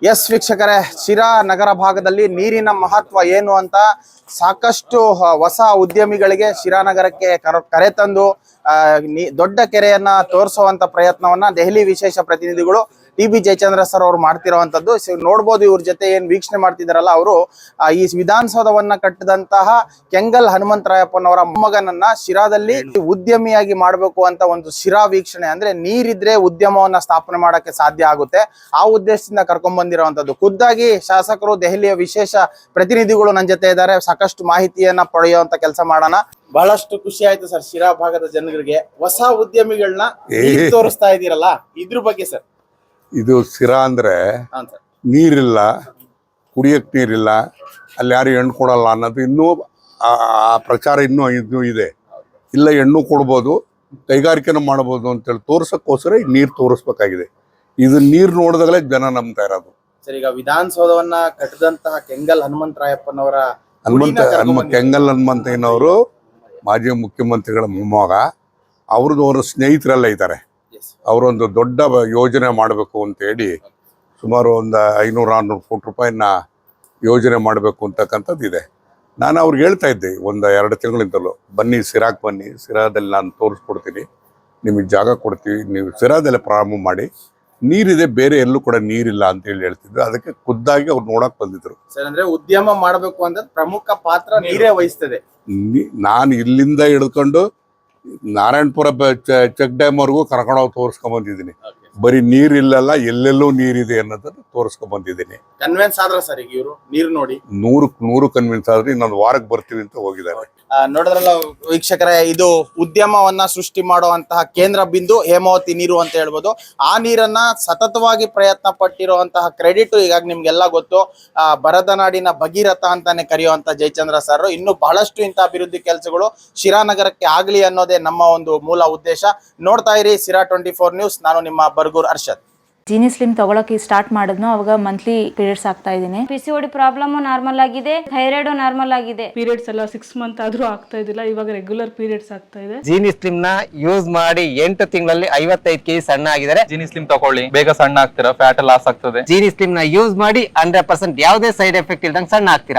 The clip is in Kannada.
ಎಸ್ ವೀಕ್ಷಕರೇ, ಶಿರಾ ನಗರ ಭಾಗದಲ್ಲಿ ನೀರಿನ ಮಹತ್ವ ಏನು ಅಂತ ಸಾಕಷ್ಟು ಹೊಸ ಉದ್ಯಮಿಗಳಿಗೆ ಶಿರಾ ನಗರಕ್ಕೆ ಕರೆತಂದು ದೊಡ್ಡ ಕೆರೆಯನ್ನ ತೋರಿಸುವಂತ ಪ್ರಯತ್ನವನ್ನ ದೆಹಲಿ ವಿಶೇಷ ಪ್ರತಿನಿಧಿಗಳು ಟಿ.ಬಿ. ಜಯಚಂದ್ರ ಸರ್ ಅವರು ಮಾಡ್ತಿರುವಂತದ್ದು. ನೋಡ್ಬೋದು, ಇವ್ರ ಜೊತೆ ಏನ್ ವೀಕ್ಷಣೆ ಮಾಡ್ತಿದಾರಲ್ಲ, ಅವರು ಈ ವಿಧಾನಸೌಧವನ್ನ ಕಟ್ಟಿದಂತಹ ಕೆಂಗಲ್ ಹನುಮಂತರಾಯಪ್ಪನವರ ಮೊಮ್ಮಗನನ್ನ ಶಿರಾದಲ್ಲಿ ಉದ್ಯಮಿಯಾಗಿ ಮಾಡಬೇಕು ಅಂತ ಒಂದು ಶಿರಾ ವೀಕ್ಷಣೆ, ಅಂದ್ರೆ ನೀರಿದ್ರೆ ಉದ್ಯಮವನ್ನ ಸ್ಥಾಪನೆ ಮಾಡಕ್ಕೆ ಸಾಧ್ಯ ಆಗುತ್ತೆ. ಆ ಉದ್ದೇಶದಿಂದ ಕರ್ಕೊಂಡ್ ಬಂದಿರುವಂತದ್ದು. ಖುದ್ದಾಗಿ ಶಾಸಕರು, ದೆಹಲಿಯ ವಿಶೇಷ ಪ್ರತಿನಿಧಿಗಳು ನನ್ನ ಜೊತೆ ಇದ್ದಾರೆ. ಸಾಕಷ್ಟು ಮಾಹಿತಿಯನ್ನ ಪಡೆಯುವಂತ ಕೆಲಸ ಮಾಡೋಣ. ಬಹಳಷ್ಟು ಖುಷಿ ಆಯ್ತು ಸರ್, ಶಿರಾ ಭಾಗದ ಜನರಿಗೆ ಹೊಸ ಉದ್ಯಮಿಗಳನ್ನ ತೋರಿಸ್ತಾ ಇದೀರಲ್ಲ, ಇದ್ರ ಬಗ್ಗೆ ಸರ್. ಇದು ಶಿರಾ ಅಂದ್ರೆ ನೀರಿಲ್ಲ, ಕುಡಿಯಕ್ ನೀರಿಲ್ಲ, ಅಲ್ಲಿ ಯಾರು ಹೆಣ್ಣು ಕೊಡಲ್ಲ ಅನ್ನೋದು ಇನ್ನೂ ಆ ಪ್ರಚಾರ ಇನ್ನೂ ಇದೆ. ಇಲ್ಲ, ಹೆಣ್ಣು ಕೊಡ್ಬೋದು, ಕೈಗಾರಿಕೆನೂ ಮಾಡ್ಬೋದು ಅಂತೇಳಿ ತೋರ್ಸಕ್ಕೋಸ್ಕರ ನೀರು ತೋರಿಸ್ಬೇಕಾಗಿದೆ. ಇದು ನೀರು ನೋಡಿದಾಗಲೇ ಜನ ನಂಬ್ತಾ ಇರೋದು. ಸರ್, ಈಗ ವಿಧಾನಸೌಧವನ್ನ ಕಟ್ಟಿದಂತಹ ಕೆಂಗಲ್ ಹನುಮಂತರಾಯಪ್ಪನವರ ಕೆಂಗಲ್ ಹನುಮಂತಯ್ಯನವರು ಮಾಜಿ ಮುಖ್ಯಮಂತ್ರಿಗಳ ಮೊಮ್ಮಗ. ಅವ್ರ ಸ್ನೇಹಿತರೆಲ್ಲ ಇದ್ದಾರೆ. ಅವರೊಂದು ದೊಡ್ಡ ಯೋಜನೆ ಮಾಡಬೇಕು ಅಂತ ಹೇಳಿ ಸುಮಾರು ಒಂದು 500-600 ಕೋಟಿ ರೂಪಾಯಿನ ಯೋಜನೆ ಮಾಡಬೇಕು ಅಂತಕ್ಕಂಥದ್ದು ಇದೆ. ನಾನು ಅವ್ರಿಗೆ ಹೇಳ್ತಾ ಇದ್ದೆ ಒಂದು 2 ತಿಂಗಳಿಂದಲೂ, ಬನ್ನಿ ಸಿರಾಕ್ಕೆ ಬನ್ನಿ, ಸಿರಾದಲ್ಲಿ ನಾನು ತೋರಿಸ್ಕೊಡ್ತೀನಿ, ನಿಮಗೆ ಜಾಗ ಕೊಡ್ತೀವಿ, ನೀವು ಸಿರಾದಲ್ಲೇ ಪ್ರಾರಂಭ ಮಾಡಿ, ನೀರಿದೆ, ಬೇರೆ ಎಲ್ಲೂ ಕೂಡ ನೀರಿಲ್ಲ ಅಂತ ಹೇಳಿ ಹೇಳ್ತಿದ್ರು. ಅದಕ್ಕೆ ಖುದ್ದಾಗಿ ಅವ್ರು ನೋಡಕ್ ಬಂದಿದ್ರು. ಸರ್, ಅಂದ್ರೆ ಉದ್ಯಮ ಮಾಡಬೇಕು ಅಂದ್ರೆ ಪ್ರಮುಖ ಪಾತ್ರ ನೀರೇ ವಹಿಸ್ತದೆ. ನಾನು ಇಲ್ಲಿಂದ ಹಿಡ್ಕೊಂಡು ನಾರಾಯಣಪುರ ಚೆಕ್ ಡ್ಯಾಮ್ ವರೆಗೂ ಕರ್ಕೊಂಡೋಗಿ ತೋರಿಸ್ಕೊಂಡ್ ಬಂದಿದ್ದೀನಿ. ಬರೀ ನೀರಿಲ್ಲಲ್ಲ, ಎಲ್ಲೆಲ್ಲೂ ನೀರಿದೆ ಅನ್ನೋದನ್ನ ತೋರಿಸ್ಕೊಂಡ್ ಬಂದಿದ್ದೀನಿ. ಕನ್ವಿನ್ಸ್ ಆದ್ರ ಸರ್ ಈಗ ಇವರು ನೀರು ನೋಡಿ? 100 ಕನ್ವಿನ್ಸ್ ಆದ್ರೆ ಇನ್ನೊಂದು ವಾರಕ್ಕೆ ಬರ್ತೀವಿ ಅಂತ ಹೋಗಿದ್ದಾರೆ. ನೋಡಿದ್ರಲ್ಲ ವೀಕ್ಷಕರೇ, ಇದು ಉದ್ಯಮವನ್ನ ಸೃಷ್ಟಿ ಮಾಡುವಂತಹ ಕೇಂದ್ರ ಬಿಂದು ಹೇಮಾವತಿ ನೀರು ಅಂತ ಹೇಳ್ಬೋದು. ಆ ನೀರನ್ನ ಸತತವಾಗಿ ಪ್ರಯತ್ನ ಪಟ್ಟಿರುವಂತಹ ಕ್ರೆಡಿಟ್ ಈಗ ನಿಮ್ಗೆಲ್ಲ ಗೊತ್ತು. ಬರದ ನಾಡಿನ ಭಗೀರಥ ಅಂತಾನೆ ಕರೆಯುವಂತ ಜಯಚಂದ್ರ ಸರ್. ಇನ್ನು ಬಹಳಷ್ಟು ಇಂಥ ಅಭಿವೃದ್ಧಿ ಕೆಲಸಗಳು ಶಿರಾ ನಗರಕ್ಕೆ ಆಗ್ಲಿ ಅನ್ನೋದೇ ನಮ್ಮ ಒಂದು ಮೂಲ ಉದ್ದೇಶ. ನೋಡ್ತಾ ಇರಿ ಶಿರಾ 24 ನ್ಯೂಸ್. ನಾನು ನಿಮ್ಮ ಬರ್ಗೂರ್ ಅರ್ಷದ್. ಜೀನಿ ಸ್ಲಿಮ್ ತಗೊಳಕ್ಕೆ ಸ್ಟಾರ್ಟ್ ಮಾಡಿದ್ನೋ ಅವಾಗ ಮಂತ್ಲಿ ಪೀರಿಯಡ್ಸ್ ಆಗ್ತಾ ಇದೀನಿ. PCOD ಪ್ರಾಬ್ಲಮ್ ನಾರ್ಮಲ್ ಆಗಿದೆ, ಥೈರಾಯ್ಡ್ ನಾರ್ಮಲ್ ಆಗಿದೆ. ಪೀರಿಯಡ್ಸ್ ಎಲ್ಲ 6 ಮಂತ್ ಆದ್ರೂ ಆಗ್ತಾ ಇದಿಲ್ಲ, ಇವಾಗ ರೆಗ್ಯುಲರ್ ಪೀರಿಯಡ್ಸ್ ಆಗ್ತಾ ಇದೆ. ಜೀನಿ ಸ್ಲಿಮ್ ನ ಯೂಸ್ ಮಾಡಿ 8 ತಿಂಗಳಲ್ಲಿ 55 kg ಸಣ್ಣ ಆಗಿದ್ದಾರೆ. ಜೀನಿ ಸ್ಲಿಮ್ ತಗೊಳ್ಳಿ, ಬೇಗ ಸಣ್ಣ ಆಗ್ತೀರಾ, ಫ್ಯಾಟ್ ಲಾಸ್ ಆಗ್ತದೆ. ಜೀನಿ ಸ್ಲಿಮ್ ನ ಯೂಸ್ ಮಾಡಿ 100% ಯಾವುದೇ ಸೈಡ್ ಎಫೆಕ್ಟ್ ಇಲ್ದಂಗೆ ಸಣ್ಣ ಆಗ್ತೀರಾ.